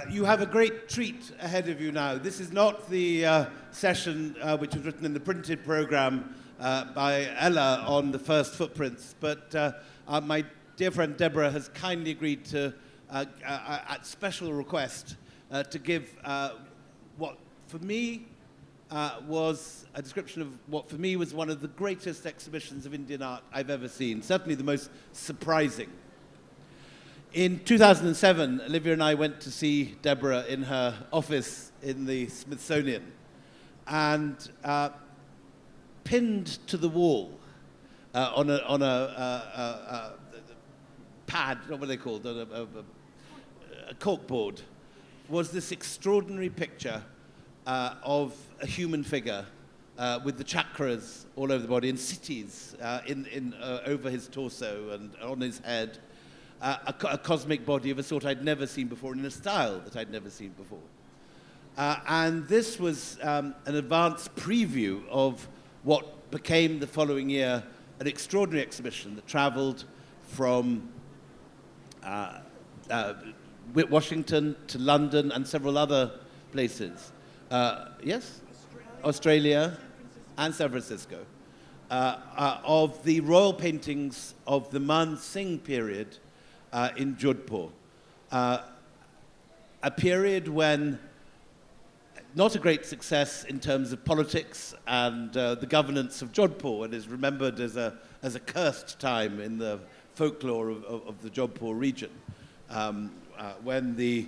You have a great treat ahead of you now. This is not the session which was written in the printed program by Ella on the first footprints, but my dear friend Deborah has kindly agreed to, at special request, to give what for me was a description of what for me was one of the greatest exhibitions of Indian art I've ever seen, certainly the most surprising. In 2007, Olivia and I went to see Deborah in her office in the Smithsonian, and pinned to the wall on a pad, what were they called, a corkboard, was this extraordinary picture of a human figure with the chakras all over the body, in cities over his torso and on his head. A cosmic body of a sort I'd never seen before, in a style that I'd never seen before. And this was an advanced preview of what became the following year an extraordinary exhibition that traveled from Washington to London and several other places. Yes? Australia and San Francisco. Of the royal paintings of the Man Singh period in Jodhpur, a period when not a great success in terms of politics and the governance of Jodhpur, and is remembered as a cursed time in the folklore of the Jodhpur region, when the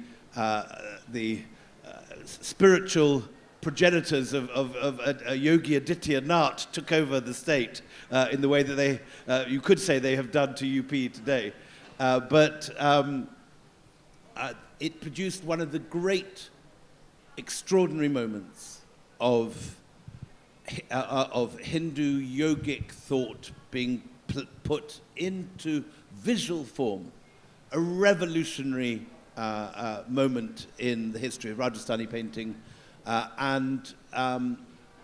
spiritual progenitors of a yogi Aditya Nath took over the state in the way that they, you could say they have done to UP today. But it produced one of the great, extraordinary moments of Hindu yogic thought being put into visual form, a revolutionary moment in the history of Rajasthani painting. And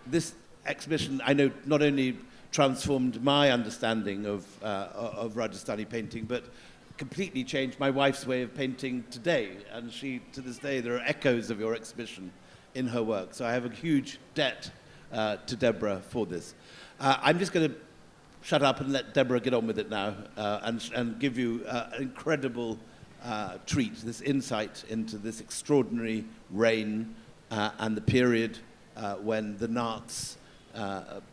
this exhibition, I know, not only transformed my understanding of Rajasthani painting, but completely changed my wife's way of painting today. And she, to this day, there are echoes of your exhibition in her work. So I have a huge debt to Deborah for this. I'm just going to shut up and let Deborah get on with it now and give you an incredible treat, this insight into this extraordinary reign and the period when the Naths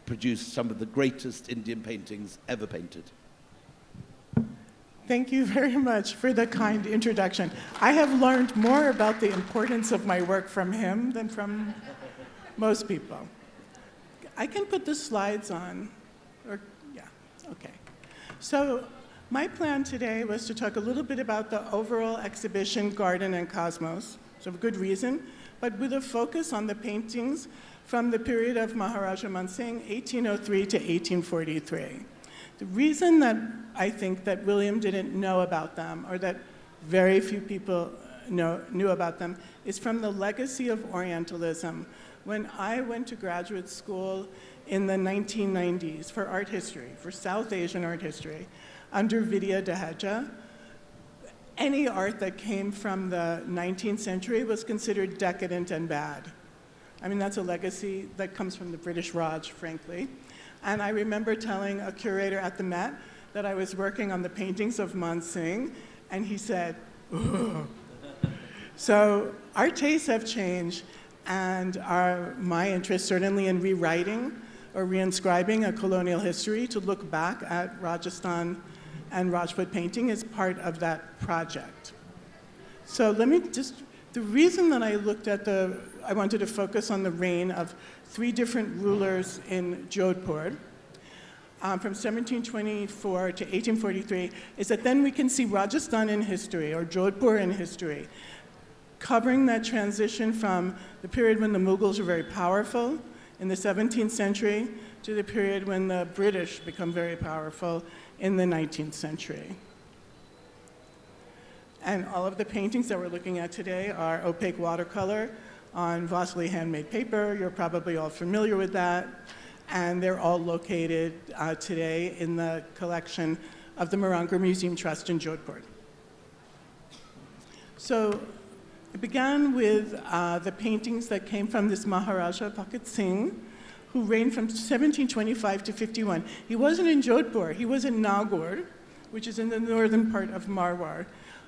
produced some of the greatest Indian paintings ever painted. Thank you very much for the kind introduction. I have learned more about the importance of my work from him than from most people. I can put the slides on, or yeah, okay. So my plan today was to talk a little bit about the overall exhibition, Garden and Cosmos, so for good reason, but with a focus on the paintings from the period of Maharaja Man Singh, 1803 to 1843. The reason that I think that William didn't know about them, or that very few people knew about them, is from the legacy of Orientalism. When I went to graduate school in the 1990s for art history, for South Asian art history, under Vidya Daheja, any art that came from the 19th century was considered decadent and bad. I mean, that's a legacy that comes from the British Raj, frankly. And I remember telling a curator at the Met that I was working on the paintings of Man Singh, and he said, ugh. So our tastes have changed, and my interest certainly in rewriting or reinscribing a colonial history to look back at Rajasthan and Rajput painting is part of that project. So let me just, the reason that I wanted to focus on the reign of 3 different rulers in Jodhpur from 1724 to 1843 is that then we can see Rajasthan in history, or Jodhpur in history, covering that transition from the period when the Mughals were very powerful in the 17th century to the period when the British become very powerful in the 19th century. And all of the paintings that we're looking at today are opaque watercolor on Vasily handmade paper. You're probably all familiar with that. And they're all located today in the collection of the Maranger Museum Trust in Jodhpur. So It began with the paintings that came from this Maharaja Bhagat Singh, who reigned from 1725 to 51. He wasn't in Jodhpur, he was in Nagaur, which is in the northern part of Marwar,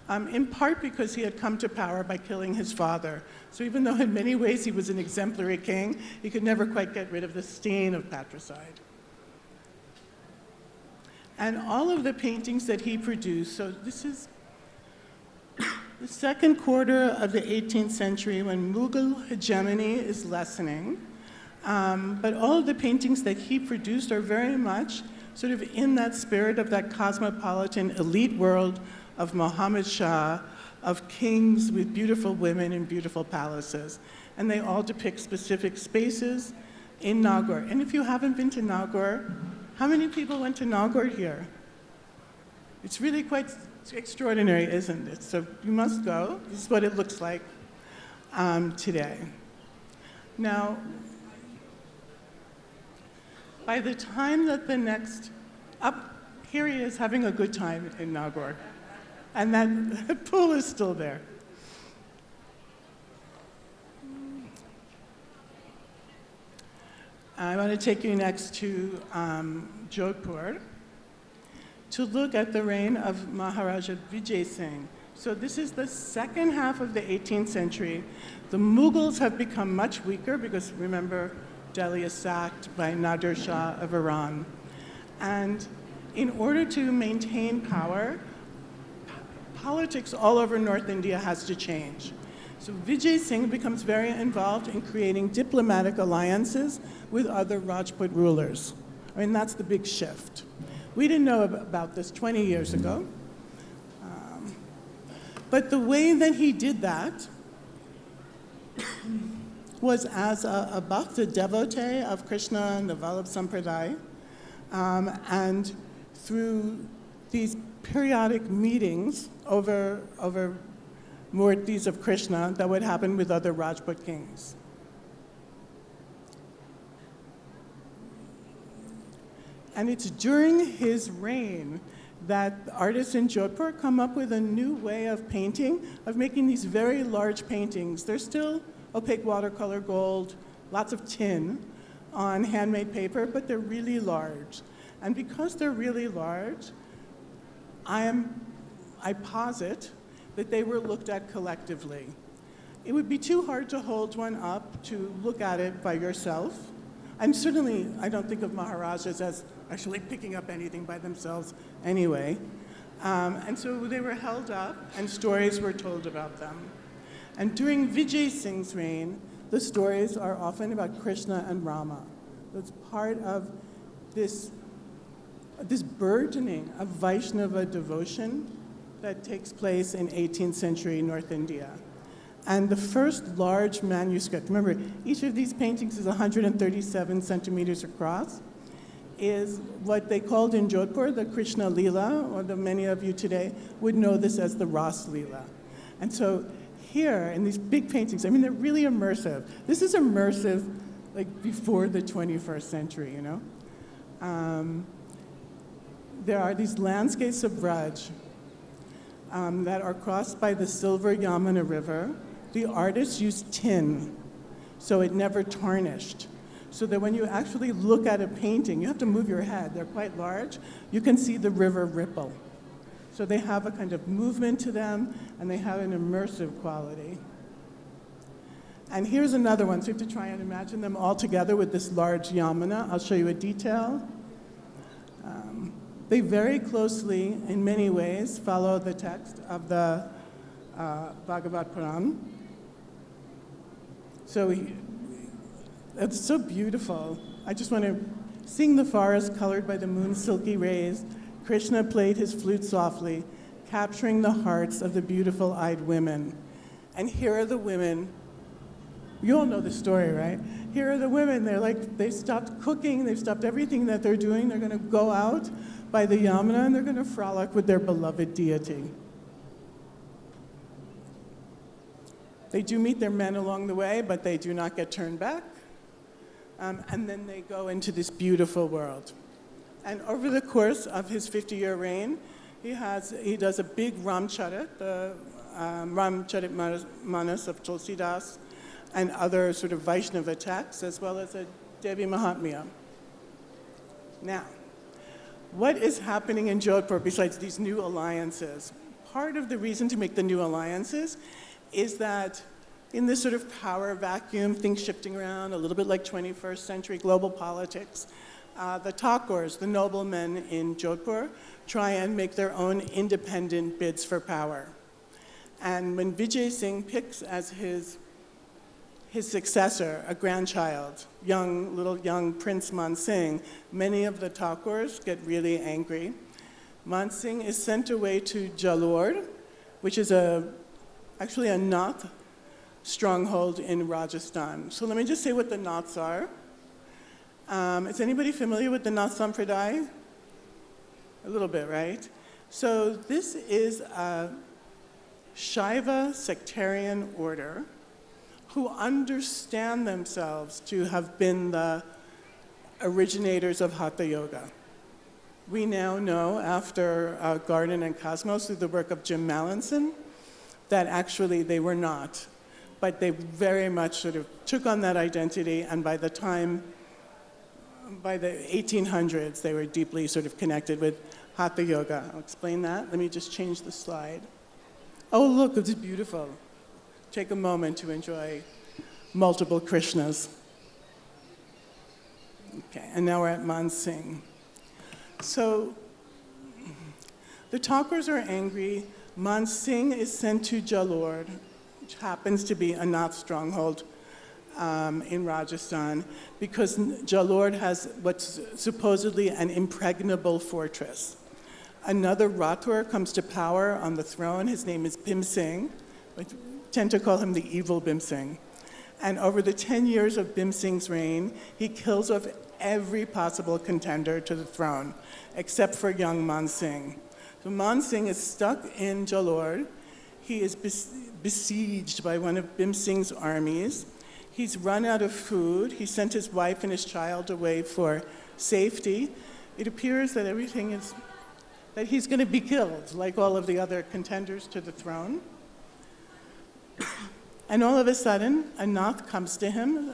in part because he had come to power by killing his father. So even though in many ways he was an exemplary king, he could never quite get rid of the stain of patricide. And all of the paintings that he produced, so this is the second quarter of the 18th century when Mughal hegemony is lessening, but all of the paintings that he produced are very much sort of in that spirit of that cosmopolitan elite world of Muhammad Shah, of kings with beautiful women and beautiful palaces. And they all depict specific spaces in Nagaur. And if you haven't been to Nagaur, how many people went to Nagaur here? It's really quite extraordinary, isn't it? So you must go. This is what it looks like today. Now, by the time that the next, here he is having a good time in Nagaur. And that pool is still there. I want to take you next to Jodhpur to look at the reign of Maharaja Vijai Singh. So this is the second half of the 18th century. The Mughals have become much weaker because, remember, Delhi is sacked by Nadir Shah of Iran. And in order to maintain power, politics all over North India has to change. So Vijay Singh becomes very involved in creating diplomatic alliances with other Rajput rulers. I mean, that's the big shift. We didn't know about this 20 years ago. But the way that he did that was as a bhakt, a devotee of Krishna and the Vallabh Sampradaya, and through these periodic meetings over murtis of Krishna that would happen with other Rajput kings. And it's during his reign that artists in Jodhpur come up with a new way of painting, of making these very large paintings. They're still opaque watercolor gold, lots of tin on handmade paper, but they're really large. And because they're really large, I posit that they were looked at collectively. It would be too hard to hold one up to look at it by yourself. And certainly, I don't think of Maharajas as actually picking up anything by themselves anyway. And so they were held up, and stories were told about them. And during Vijay Singh's reign, the stories are often about Krishna and Rama. It's part of this burgeoning of Vaishnava devotion that takes place in 18th century North India. And the first large manuscript, remember, each of these paintings is 137 centimeters across, is what they called in Jodhpur the Krishna Leela, or many of you today would know this as the Ras Leela. And so here, in these big paintings, I mean, they're really immersive. This is immersive, like, before the 21st century, you know? There are these landscapes of Braj that are crossed by the silver Yamuna River. The artists used tin, so it never tarnished. So that when you actually look at a painting, you have to move your head. They're quite large. You can see the river ripple. So they have a kind of movement to them, and they have an immersive quality. And here's another one. So you have to try and imagine them all together with this large Yamuna. I'll show you a detail. They very closely, in many ways, follow the text of the Bhagavad Puran. So it's so beautiful. I just want to sing the forest colored by the moon's silky rays. Krishna played his flute softly, capturing the hearts of the beautiful-eyed women. And here are the women. You all know the story, right? Here are the women. They stopped cooking. They've stopped everything that they're doing. They're going to go out by the Yamuna, and they're going to frolic with their beloved deity. They do meet their men along the way, but they do not get turned back. And then they go into this beautiful world. And over the course of his 50-year reign, he does a big Ramcharit, the Ramcharitmanas of Tulsidas, and other sort of Vaishnava texts, as well as a Devi Mahatmya. Now, what is happening in Jodhpur besides these new alliances? Part of the reason to make the new alliances is that in this sort of power vacuum, things shifting around, a little bit like 21st century global politics, the Thakurs, the noblemen in Jodhpur, try and make their own independent bids for power. And when Vijai Singh picks as his successor, a grandchild, little young Prince Man Singh, many of the Thakurs get really angry. Man Singh is sent away to Jalore, which is actually a Nath stronghold in Rajasthan. So let me just say what the Naths are. Is anybody familiar with the Nath Sampradaya? A little bit, right? So this is a Shaiva sectarian order who understand themselves to have been the originators of Hatha Yoga. We now know, after Garden and Cosmos, through the work of Jim Mallinson, that actually they were not. But they very much sort of took on that identity, and by the 1800s, they were deeply sort of connected with Hatha Yoga. I'll explain that. Let me just change the slide. Oh, look, it's beautiful. Take a moment to enjoy multiple Krishnas. Okay, and now we're at Man Singh. So the Thakurs are angry. Man Singh is sent to Jalore, which happens to be a Nath stronghold in Rajasthan, because Jalore has what's supposedly an impregnable fortress. Another Rathore comes to power on the throne. His name is Bhim Singh. We tend to call him the evil Bhim Singh. And over the 10 years of Bhim Singh's reign, he kills off every possible contender to the throne, except for young Man Singh. So Man Singh is stuck in Jalore. He is besieged by one of Bhim Singh's armies. He's run out of food. He sent his wife and his child away for safety. It appears that that he's going to be killed, like all of the other contenders to the throne. And all of a sudden, a Nath comes to him,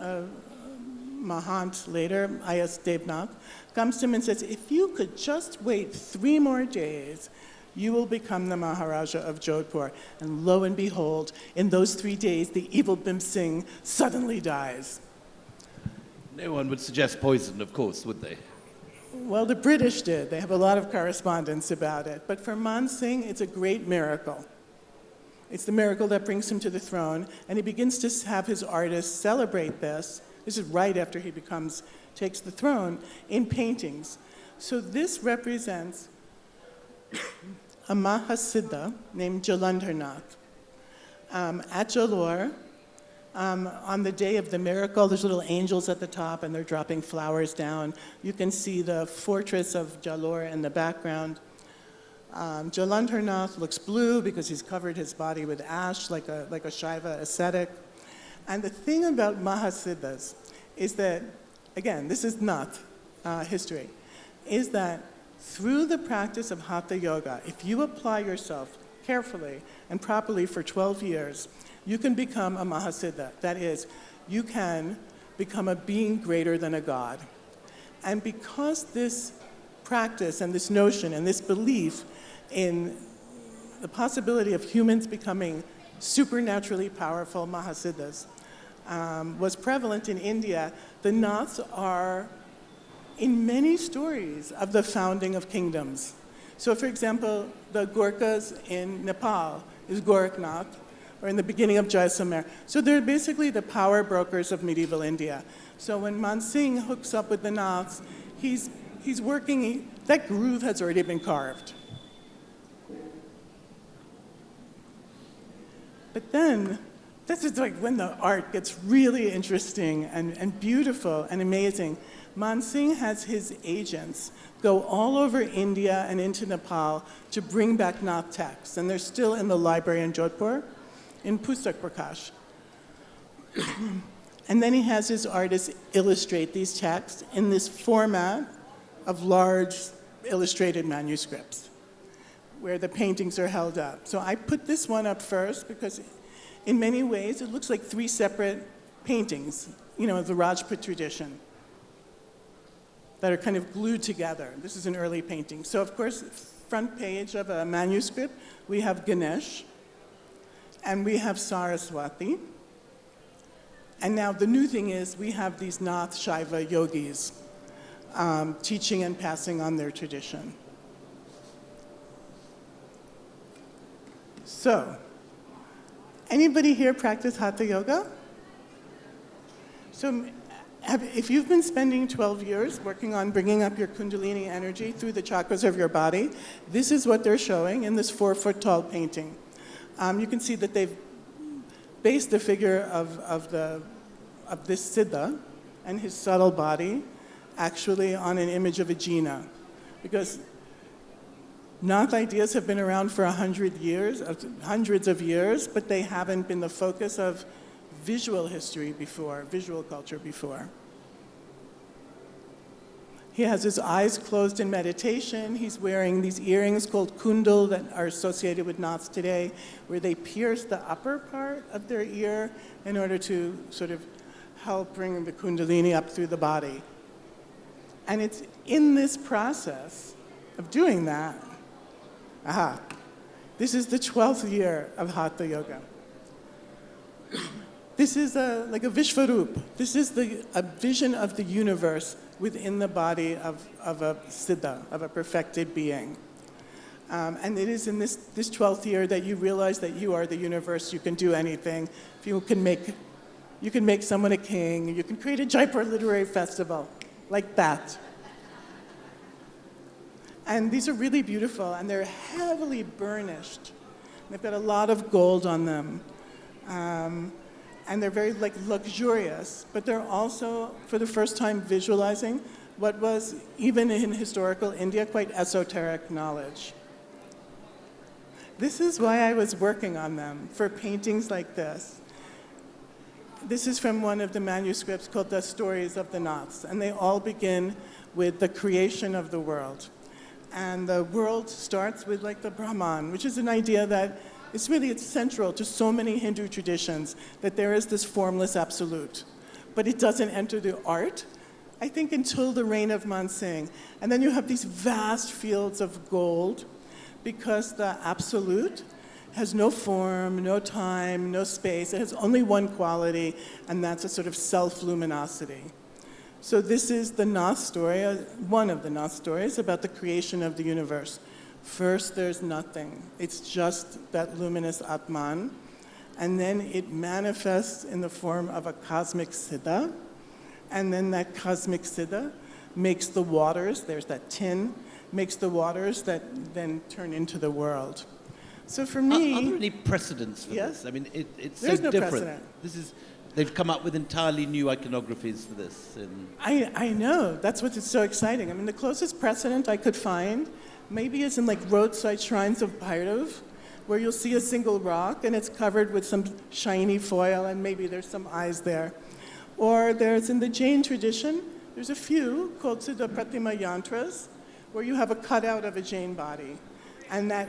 Mahant later, I.S. Devnath, comes to him and says, if you could just wait 3 more days, you will become the Maharaja of Jodhpur. And lo and behold, in those 3 days, the evil Bhim Singh suddenly dies. No one would suggest poison, of course, would they? Well, the British did. They have a lot of correspondence about it. But for Man Singh, it's a great miracle. It's the miracle that brings him to the throne, and he begins to have his artists celebrate this. This is right after he takes the throne, in paintings. So this represents a Mahasiddha named Jalandharnath. At Jalore, on the day of the miracle, there's little angels at the top, and they're dropping flowers down. You can see the fortress of Jalore in the background. Jalandharnath looks blue because he's covered his body with ash, like a Shaiva ascetic. And the thing about Mahasiddhas is that, again, this is not history, is that through the practice of Hatha Yoga, if you apply yourself carefully and properly for 12 years, you can become a Mahasiddha. That is, you can become a being greater than a god. And because this practice and this notion and this belief in the possibility of humans becoming supernaturally powerful Mahasiddhas was prevalent in India, the Naths are in many stories of the founding of kingdoms. So, for example, the Gorkhas in Nepal is Gorakhnath, or in the beginning of Jaisalmer. So they're basically the power brokers of medieval India. So when Man Singh hooks up with the Naths, he's working, that groove has already been carved. But then, this is like when the art gets really interesting and beautiful and amazing. Man Singh has his agents go all over India and into Nepal to bring back Nath texts, and they're still in the library in Jodhpur, in Pustak Prakash. And then he has his artists illustrate these texts in this format of large illustrated manuscripts. where the paintings are held up. So I put this one up first because in many ways it looks like three separate paintings, the Rajput tradition, that are kind of glued together. This is an early painting. So of course, front page of a manuscript, we have Ganesh, and we have Saraswati. And now the new thing is we have these Nath Shaiva yogis teaching and passing on their tradition. So, anybody here practice Hatha Yoga? So, if you've been spending 12 years working on bringing up your Kundalini energy through the chakras of your body, this is what they're showing in this 4-foot-tall painting. You can see that they've based the figure of this Siddha and his subtle body actually on an image of a Jina, because Nath ideas have been around for 100 years, hundreds of years, but they haven't been the focus of visual history before, visual culture before. He has his eyes closed in meditation. He's wearing these earrings called kundal that are associated with Naths today, where they pierce the upper part of their ear in order to sort of help bring the kundalini up through the body. And it's in this process of doing that. This is the 12th year of Hatha Yoga. This is like a Vishvarup. This is a vision of the universe within the body of a Siddha, of a perfected being. And it is in this 12th year that you realize that you are the universe. You can do anything. If you can make someone a king. You can create a Jaipur literary festival, like that. And these are really beautiful, and they're heavily burnished. They've got a lot of gold on them. And they're very luxurious, but they're also, for the first time, visualizing what was, even in historical India, quite esoteric knowledge. This is why I was working on them, for paintings like this. This is from one of the manuscripts called The Stories of the Naths, and they all begin with the creation of the world. And the world starts with the Brahman, which is an idea that it's central to so many Hindu traditions, that there is this formless absolute. But it doesn't enter the art, I think, until the reign of Man Singh. And then you have these vast fields of gold, because the absolute has no form, no time, no space. It has only one quality, and that's a sort of self-luminosity. So this is the Nath story, one of the Nath stories about the creation of the universe. First, there's nothing. It's just that luminous Atman. And then it manifests in the form of a cosmic Siddha. And then that cosmic Siddha makes the waters, there's that tin, makes the waters that then turn into the world. So for me... Are there any precedents for yes? this? I mean, it's There's so no different. precedent. They've come up with entirely new iconographies for this. I know. That's what's so exciting. I mean, the closest precedent I could find maybe is in roadside shrines of Bhairav, where you'll see a single rock and it's covered with some shiny foil and maybe there's some eyes there. Or there's in the Jain tradition, there's a few called Siddha Pratima Yantras, where you have a cutout of a Jain body. And that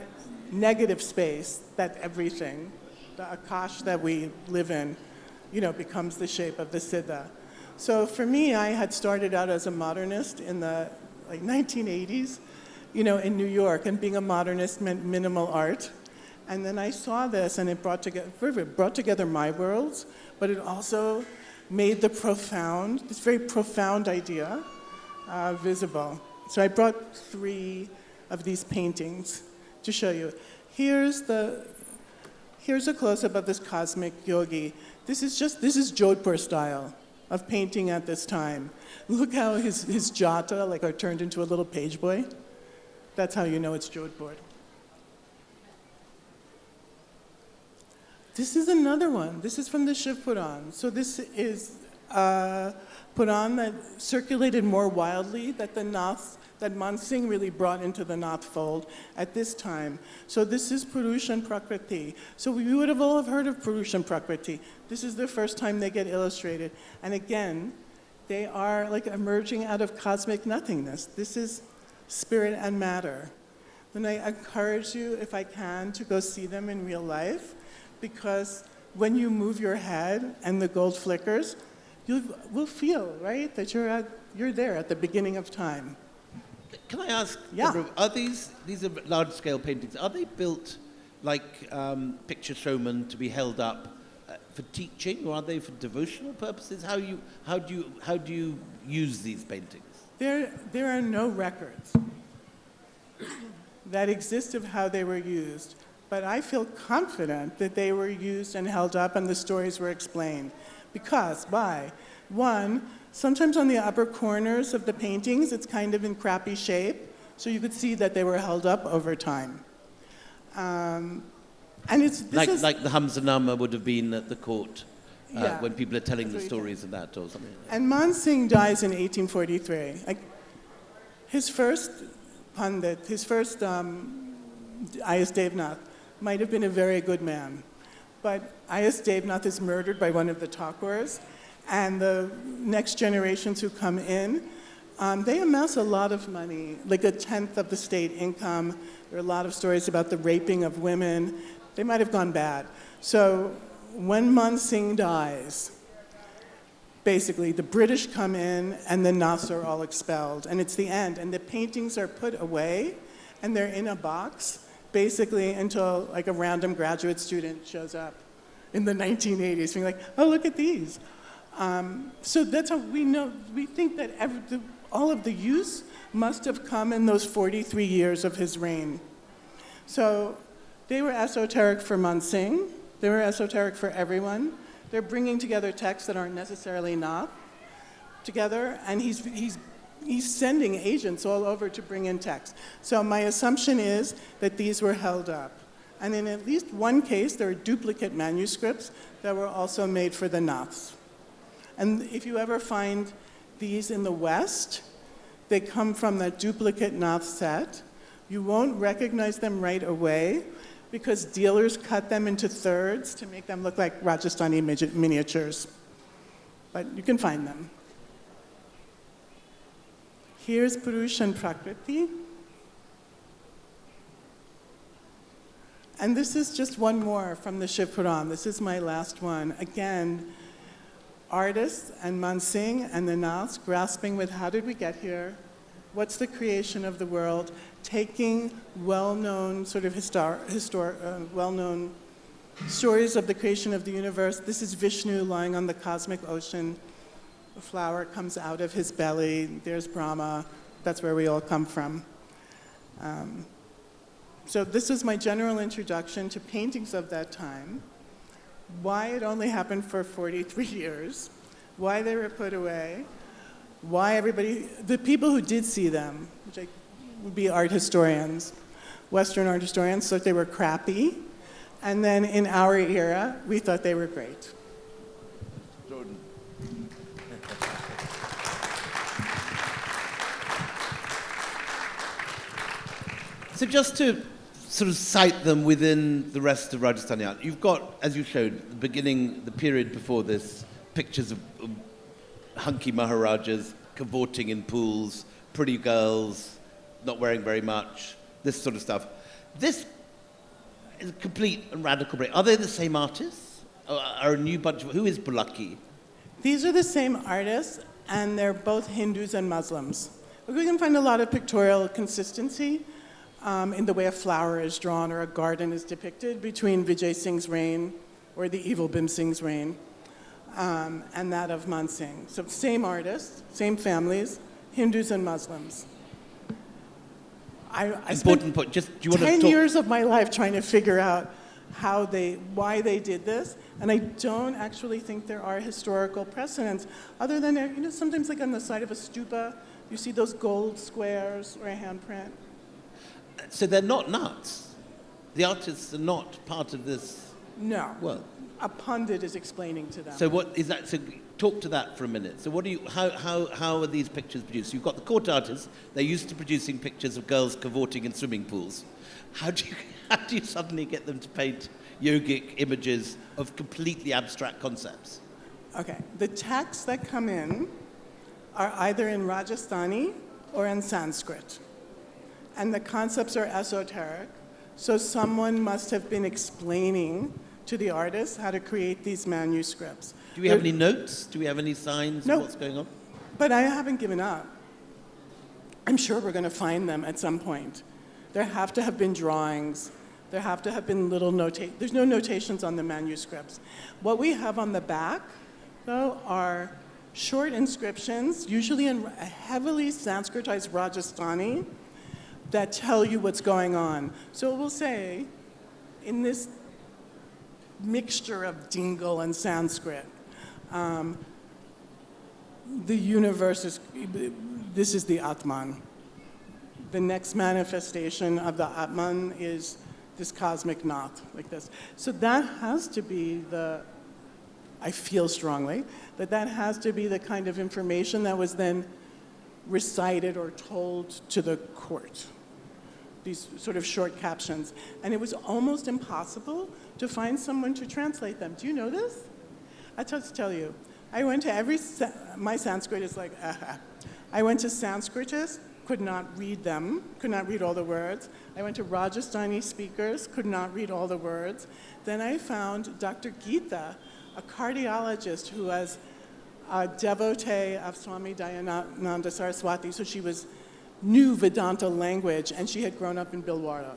negative space, that everything, the Akash that we live in, becomes the shape of the Siddha. So for me, I had started out as a modernist in the 1980s, in New York, and being a modernist meant minimal art. And then I saw this, and it brought together my worlds, but it also made this very profound idea visible. So I brought 3 of these paintings to show you. Here's a close-up of this cosmic yogi. This is Jodhpur style of painting at this time. Look how his jata are turned into a little page boy. That's how you know it's Jodhpur. This is another one. This is from the Shiv Puran. So this is Puran that circulated more wildly, that Man Singh really brought into the Nath fold at this time. So this is Purushan Prakriti. So we would have all heard of Purushan Prakriti. This is the first time they get illustrated. And again, they are emerging out of cosmic nothingness. This is spirit and matter. then I encourage you, if I can, to go see them in real life, because when you move your head and the gold flickers, you will feel, right, that you're there at the beginning of time. Can I ask, Yeah. Debra, are these are large-scale paintings, are they built like picture showmen to be held up for teaching, or are they for devotional purposes? How do you use these paintings? There are no records that exist of how they were used, but I feel confident that they were used and held up and the stories were explained. Because, one, sometimes on the upper corners of the paintings, it's kind of in crappy shape, so you could see that they were held up over time. And like the Hamzanama would have been at the court Yeah. when people are telling the stories of that or something. And Man Singh dies in 1843. His first pundit, his first I.S. Devnath, might have been a very good man. But I.S. Devnath is murdered by one of the Thakurs, and the next generations who come in, they amass a lot of money, like a tenth of the state income. There are a lot of stories about the raping of women. They might have gone bad. So when Man Singh dies, basically the British come in and the Naths are all expelled, and it's the end. And the paintings are put away, and they're in a box, basically until like a random graduate student shows up in the 1980s, being like, oh, look at these. So that's how we know, we think that all of the use must have come in those 43 years of his reign. So they were esoteric for Man Singh, they were esoteric for everyone. They're bringing together texts that aren't necessarily Nath together, and he's sending agents all over to bring in texts. So my assumption is that these were held up. And in at least one case, there are duplicate manuscripts that were also made for the Naths. And if you ever find these in the West, they come from that duplicate Nath set. You won't recognize them right away because dealers cut them into thirds to make them look like Rajasthani miniatures. But you can find them. Here's Purush and Prakriti. And this is just one more from the Shiv Puran. This is my last one. Again, artists and Man Singh and the Naths grasping with how did we get here? What's the creation of the world? Taking well-known sort of well-known stories of the creation of the universe. This is Vishnu lying on the cosmic ocean. A flower comes out of his belly. There's Brahma. That's where we all come from. So this is my general introduction to paintings of that time, why it only happened for 43 years, why they were put away, why the people who did see them, which would be art historians, Western art historians, thought they were crappy, and then in our era, we thought they were great. Jordan. So just to sort of cite them within the rest of Rajasthani art, you've got, as you showed, the period before this, pictures of hunky Maharajas cavorting in pools, pretty girls, not wearing very much, this sort of stuff. This is a complete and radical break. Are they the same artists? Are a new bunch of, who is Bulaki? These are the same artists, and they're both Hindus and Muslims. We can find a lot of pictorial consistency in the way a flower is drawn or a garden is depicted between Vijai Singh's reign, or the evil Bhim Singh's reign, and that of Man Singh. So same artists, same families, Hindus and Muslims. I spent point. Just, do you want 10 to talk? years of my life trying to figure out why they did this, and I don't actually think there are historical precedents, other than, sometimes like on the side of a stupa, you see those gold squares or a handprint. So they're not nuts. The artists are not part of this. No. Well, a pundit is explaining to them. so what is that? So talk to that for a minute. So how are these pictures produced? You've got the court artists. They're used to producing pictures of girls cavorting in swimming pools. How do you suddenly get them to paint yogic images of completely abstract concepts? Okay. The texts that come in are either in Rajasthani or in Sanskrit. and the concepts are esoteric. So someone must have been explaining to the artists how to create these manuscripts. Do we have any notes? Do we have any signs No. of what's going on? But I haven't given up. I'm sure we're going to find them at some point. There have to have been drawings. There have to have been little notations. There's no notations on the manuscripts. What we have on the back, though, are short inscriptions, usually in a heavily Sanskritized Rajasthani, that tell you what's going on. So it will say, in this mixture of Dingle and Sanskrit, the universe is, this is the Atman. The next manifestation of the Atman is this cosmic Nath, like this. So that has to be I feel strongly, that has to be the kind of information that was then recited or told to the court. These sort of short captions. And it was almost impossible to find someone to translate them. Do you know this? I just tell you, I went to my Sanskrit is like, I went to Sanskritists, could not read them, could not read all the words. I went to Rajasthani speakers, could not read all the words. Then I found Dr. Geeta, a cardiologist who was a devotee of Swami Dayananda Saraswati, so she knew Vedanta language, and she had grown up in Bhilwara.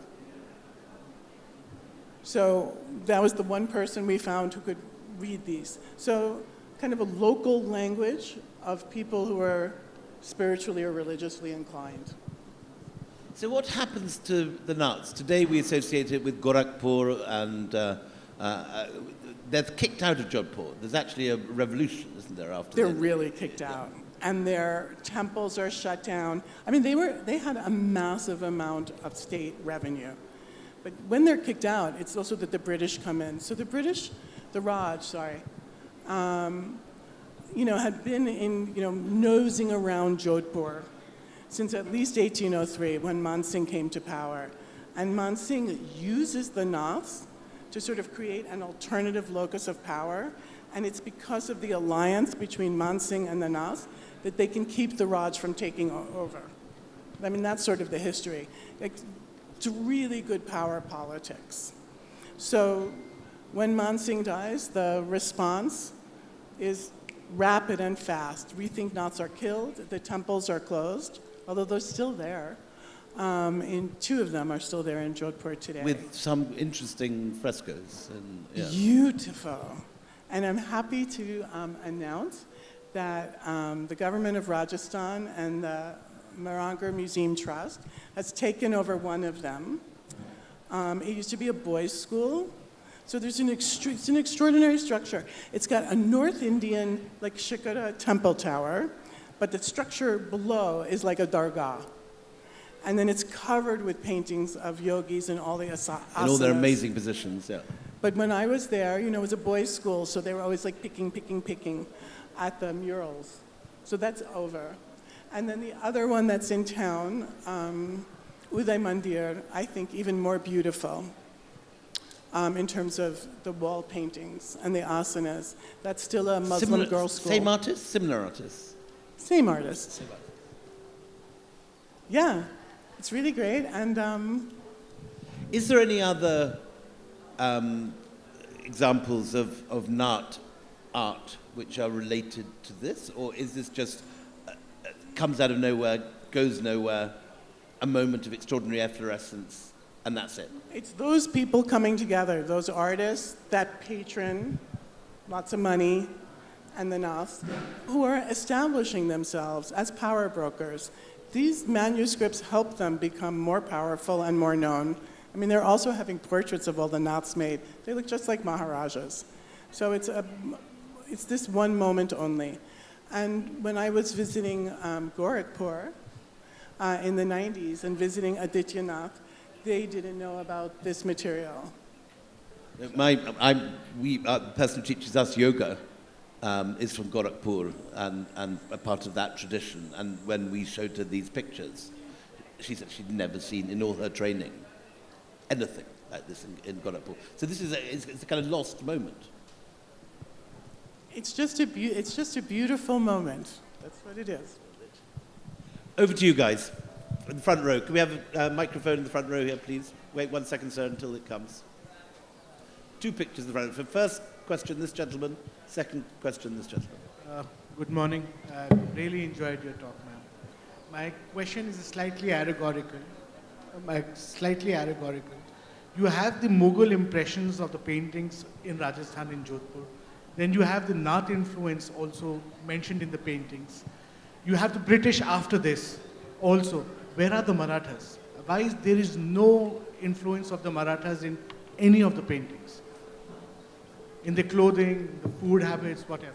So that was the one person we found who could read these. So kind of a local language of people who are spiritually or religiously inclined. So what happens to the Naths? Today we associate it with Gorakhpur, and they're kicked out of Jodhpur. There's actually a revolution, isn't there, after They're really kicked out. And their temples are shut down. I mean, they had a massive amount of state revenue. But when they're kicked out, it's also that the British come in. So the Raj, had been nosing around Jodhpur since at least 1803, when Man Singh came to power. And Man Singh uses the Naths to sort of create an alternative locus of power. And it's because of the alliance between Man Singh and the Naths that they can keep the Raj from taking over. I mean, that's sort of the history. It's really good power politics. So when Man Singh dies, the response is rapid and fast. We think Naths are killed, the temples are closed, although they're still there. And two of them are still there in Jodhpur today. With some interesting frescoes. Beautiful. And I'm happy to announce that the government of Rajasthan and the Mehrangarh Museum Trust has taken over one of them. It used to be a boys' school. So there's it's an extraordinary structure. It's got a North Indian, like Shikara temple tower, but the structure below is like a dargah. And then it's covered with paintings of yogis and all the asanas. In all their amazing positions, yeah. But when I was there, it was a boys' school, so they were always like picking at the murals. So that's over. And then the other one that's in town, Uday Mandir, I think even more beautiful in terms of the wall paintings and the asanas. That's still a Muslim girls' school. Same artists, similar artists? Same artists. Yeah, it's really great. And is there any other examples of Nath art which are related to this, or is this just comes out of nowhere, goes nowhere, a moment of extraordinary efflorescence, and that's it? It's those people coming together, those artists, that patron, lots of money, and the Naths, who are establishing themselves as power brokers. These manuscripts help them become more powerful and more known. I mean, they're also having portraits of all the Naths made. They look just like Maharajas. So it's this one moment only. And when I was visiting Gorakhpur in the 90s and visiting Adityanath, they didn't know about this material. The person who teaches us yoga is from Gorakhpur and a part of that tradition. And when we showed her these pictures, she said she'd never seen in all her training anything like this in Gorakhpur. So this is it's a kind of lost moment. It's just a beautiful moment. That's what it is. Over to you guys. In the front row. Can we have a microphone in the front row here, please? Wait 1 second, sir, until it comes. 2 pictures in the front row. First question, this gentleman. Second question, this gentleman. Good morning. Really enjoyed your talk, ma'am. My question is slightly allegorical. You have the Mughal impressions of the paintings in Rajasthan, in Jodhpur. Then you have the Nath influence also mentioned in the paintings. You have the British after this also. Where are the Marathas? Why is there is no influence of the Marathas in any of the paintings? In the clothing, the food habits, whatever.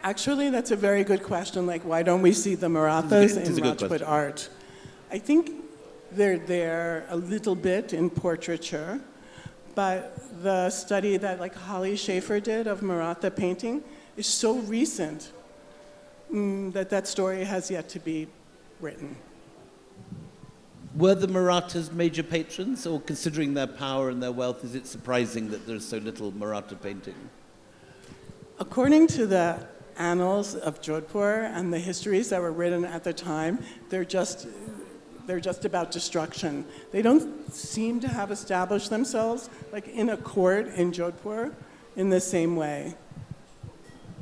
Actually, that's a very good question. Like, why don't we see the Marathas in Rajput art? I think they're there a little bit in portraiture, but the study that like Holly Schaefer did of Maratha painting is so recent that story has yet to be written. Were the Marathas major patrons, or considering their power and their wealth, is it surprising that there's so little Maratha painting? According to the annals of Jodhpur and the histories that were written at the time, they're just about destruction. They don't seem to have established themselves like in a court in Jodhpur in the same way.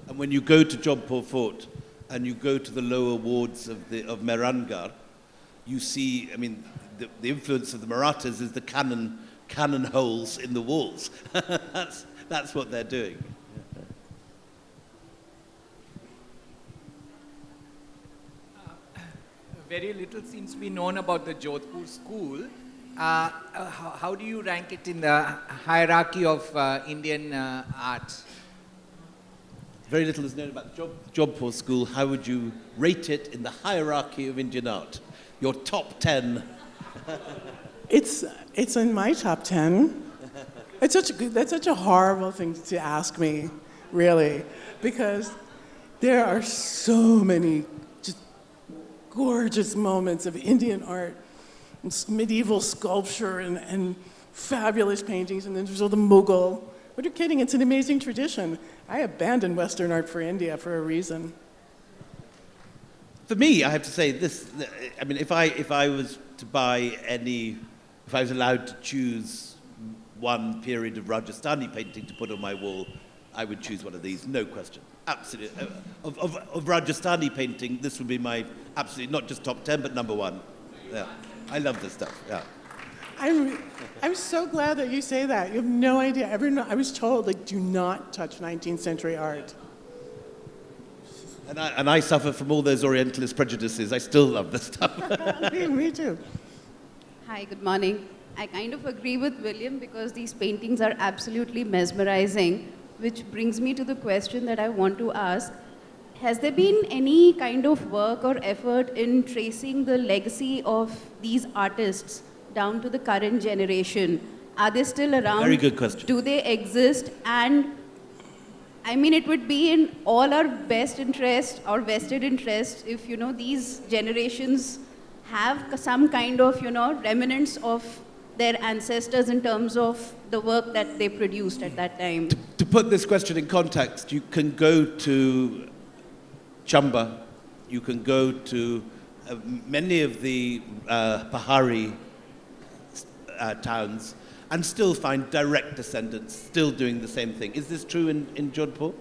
And when you go to Jodhpur Fort and you go to the lower wards of Mehrangarh, you see, I mean, the influence of the Marathas is the cannon holes in the walls. That's what they're doing. Very little seems to be known about the Jodhpur school. How do you rank it in the hierarchy of Indian art? Very little is known about the Jodhpur school. How would you rate it in the hierarchy of Indian art? Your top 10. It's in my top 10. That's such a horrible thing to ask me, really, because there are so many just gorgeous moments of Indian art, and medieval sculpture, and fabulous paintings, and then there's all the Mughal. What are you kidding? It's an amazing tradition. I abandoned Western art for India for a reason. For me, I have to say this. I mean, if I was to buy if I was allowed to choose one period of Rajasthani painting to put on my wall, I would choose one of these, no question. Absolutely. Of Rajasthani painting, this would be my absolutely, not just top 10, but number 1. Yeah. I love this stuff, yeah. I'm so glad that you say that. You have no idea. I was told, like, do not touch 19th century art. And I suffer from all those Orientalist prejudices. I still love this stuff. Me too. Hi, good morning. I kind of agree with William because these paintings are absolutely mesmerizing, which brings me to the question that I want to ask. Has there been any kind of work or effort in tracing the legacy of these artists down to the current generation? Are they still around? Very good question. Do they exist? And I mean, it would be in all our best interest or vested interest if, these generations have some kind of, remnants of their ancestors in terms of the work that they produced at that time. To put this question in context, you can go to Chamba, you can go to many of the Pahari towns and still find direct descendants still doing the same thing. Is this true in Jodhpur?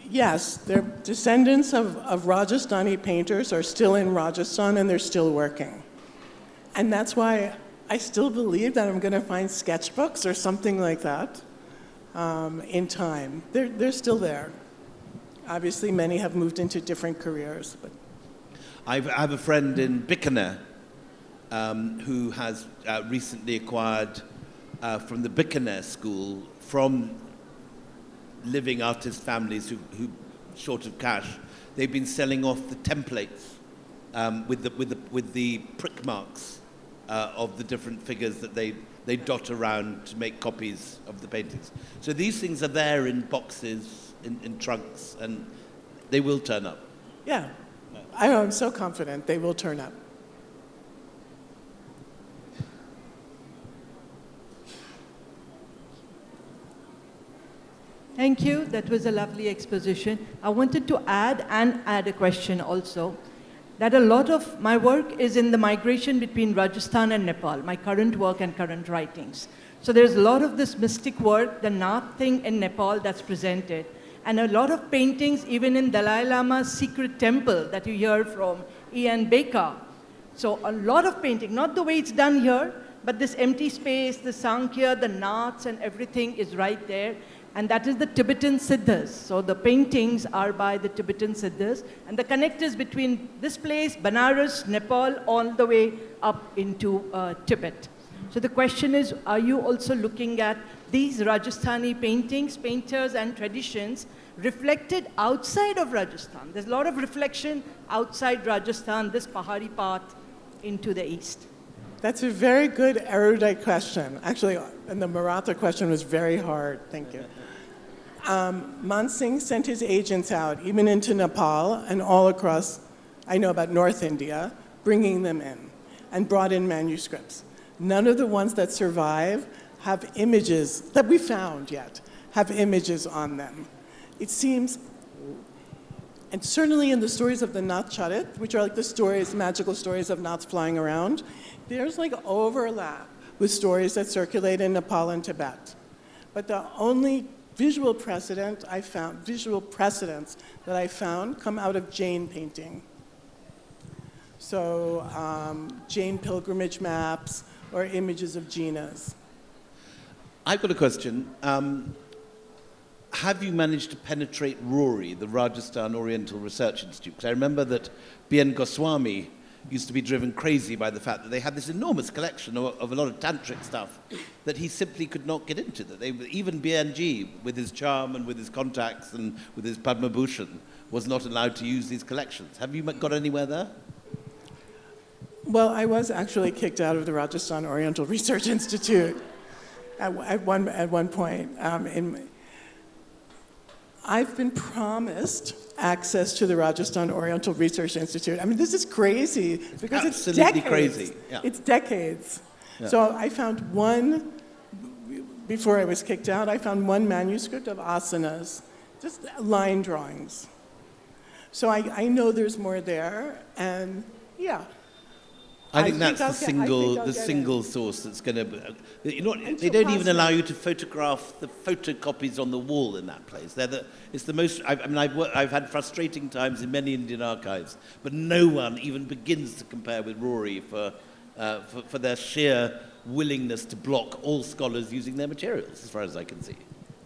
Yes, they're descendants of Rajasthani painters are still in Rajasthan and they're still working. And that's why I still believe that I'm going to find sketchbooks or something like that in time. They're still there. Obviously, many have moved into different careers. But I have a friend in Bikaner who has recently acquired from the Bikaner school from living artist families who short of cash. They've been selling off the templates with the prick marks of the different figures that they dot around to make copies of the paintings. So these things are there in boxes, in trunks, and they will turn up. yeah, I'm so confident they will turn up. Thank you. That was a lovely exposition. I wanted to add a question also. That a lot of my work is in the migration between Rajasthan and Nepal, my current work and current writings. So there's a lot of this mystic work, the Nath thing in Nepal that's presented, and a lot of paintings even in Dalai Lama's secret temple that you hear from Ian Baker. So a lot of painting, not the way it's done here, but this empty space, the Sankhya, the Naths and everything is right there. And that is the Tibetan Siddhas. So the paintings are by the Tibetan Siddhas. And the connectors between this place, Banaras, Nepal, all the way up into Tibet. So the question is, are you also looking at these Rajasthani paintings, painters and traditions reflected outside of Rajasthan? There's a lot of reflection outside Rajasthan, this Pahari path into the east. That's a very good erudite question. Actually, and the Maratha question was very hard. Thank you. Man Singh sent his agents out, even into Nepal and all across, I know about North India, bringing them in and brought in manuscripts. None of the ones that survive have images that we found yet, have images on them. It seems, and certainly in the stories of the Nath Charit, which are like the stories, magical stories of Naths flying around, there's like overlap with stories that circulate in Nepal and Tibet. But the only visual precedents that I found come out of Jain painting. So Jain pilgrimage maps or images of jinas. I've got a question. Have you managed to penetrate RORI, the Rajasthan Oriental Research Institute? Because I remember that B.N. Goswami used to be driven crazy by the fact that they had this enormous collection of a lot of tantric stuff that he simply could not get into. That even BNG, with his charm and with his contacts and with his Padma Bhushan, was not allowed to use these collections. Have you got anywhere there? Well, I was actually kicked out of the Rajasthan Oriental Research Institute at one point. I've been promised access to the Rajasthan Oriental Research Institute. I mean, this is crazy because Absolutely it's decades. Crazy. Yeah. It's decades. Yeah. So I found one, before I was kicked out, I found one manuscript of asanas, just line drawings. So I know there's more there, and yeah. I think that's the single source that's going to. They don't even allow you to photograph the photocopies on the wall in that place. It's the most. I've had frustrating times in many Indian archives, but no one even begins to compare with RORI for their sheer willingness to block all scholars using their materials, as far as I can see.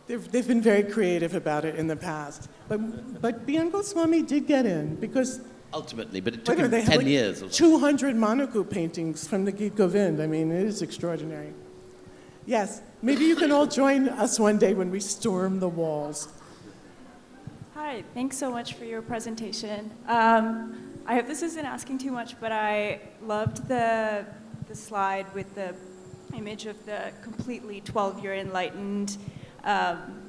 They've been very creative about it in the past, but B.N. Goswami did get in because. Ultimately, but it took him 10 years or so. 200 Manaku paintings from the Gita Govind. I mean, it is extraordinary. Yes, maybe you can all join us one day when we storm the walls. Hi, thanks so much for your presentation. I hope this isn't asking too much, but I loved the slide with the image of the completely 12-year enlightened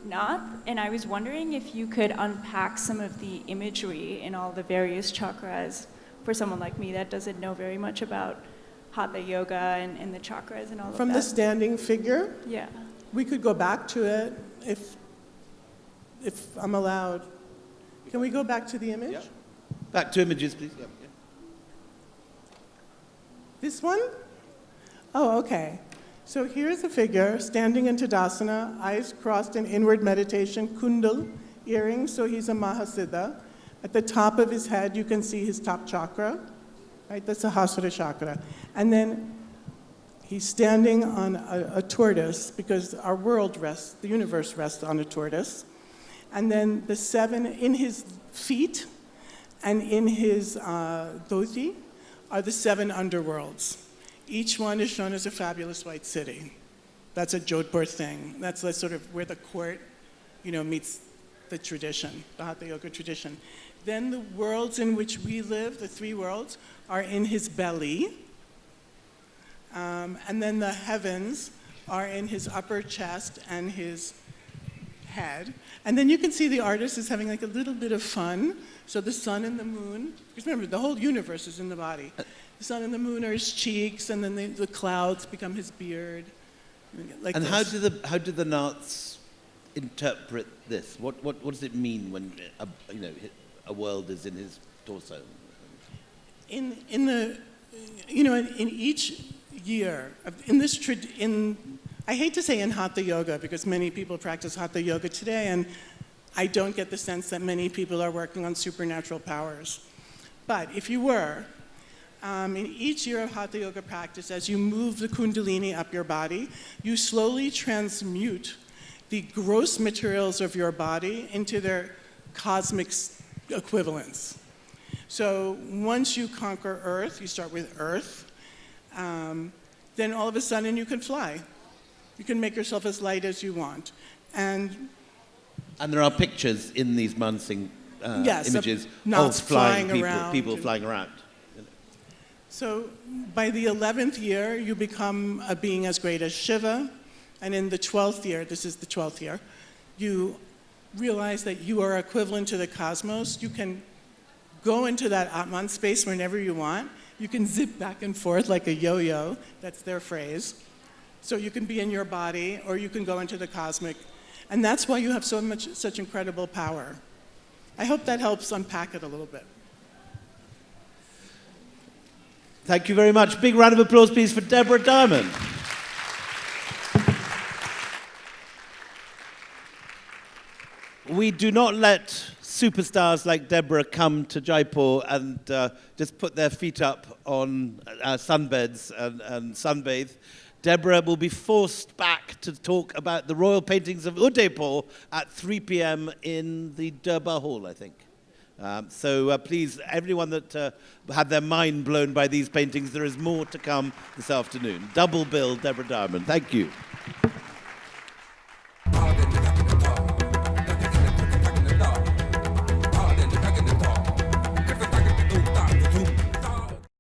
Nath, and I was wondering if you could unpack some of the imagery in all the various chakras for someone like me that doesn't know very much about Hatha Yoga and the chakras and all of that. From the standing figure? Yeah. We could go back to it if I'm allowed. Can we go back to the image? Yeah. Back to images, please. Yeah. This one? Oh, okay. So here's a figure standing in Tadasana, eyes crossed in inward meditation, kundal, earrings, so he's a Mahasiddha. At the top of his head, you can see his top chakra, right? That's the Hasura chakra. And then he's standing on a tortoise because our world rests, the universe rests on a tortoise. And then the 7 in his feet and in his dhoti are the 7 underworlds. Each one is shown as a fabulous white city. That's a Jodhpur thing. That's sort of where the court, meets the tradition, the Hatha Yoga tradition. Then the worlds in which we live, the 3 worlds, are in his belly. And then the heavens are in his upper chest and his head. And then you can see the artist is having like a little bit of fun. So the sun and the moon, because remember, the whole universe is in the body. The sun and the moon are his cheeks, and then the clouds become his beard. Like and this. how do the Naths interpret this? What does it mean when a world is in his torso? In each year, I hate to say in Hatha Yoga, because many people practice Hatha Yoga today, and I don't get the sense that many people are working on supernatural powers. But if you were, in each year of Hatha Yoga practice, as you move the Kundalini up your body, you slowly transmute the gross materials of your body into their cosmic equivalents. So once you conquer Earth, you start with Earth, then all of a sudden you can fly. You can make yourself as light as you want. And there are pictures in these Man Singh images of flying people, around. people flying around. So by the 11th year, you become a being as great as Shiva. And in the 12th year, this is the 12th year, you realize that you are equivalent to the cosmos. You can go into that Atman space whenever you want. You can zip back and forth like a yo-yo. That's their phrase. So you can be in your body, or you can go into the cosmic. And that's why you have such incredible power. I hope that helps unpack it a little bit. Thank you very much. Big round of applause, please, for Debra Diamond. We do not let superstars like Debra come to Jaipur and just put their feet up on sunbeds and sunbathe. Debra will be forced back to talk about the royal paintings of Udaipur at 3 p.m. in the Durbar Hall, I think. So please, everyone that had their mind blown by these paintings, there is more to come this afternoon. Double bill, Debra Diamond. Thank you.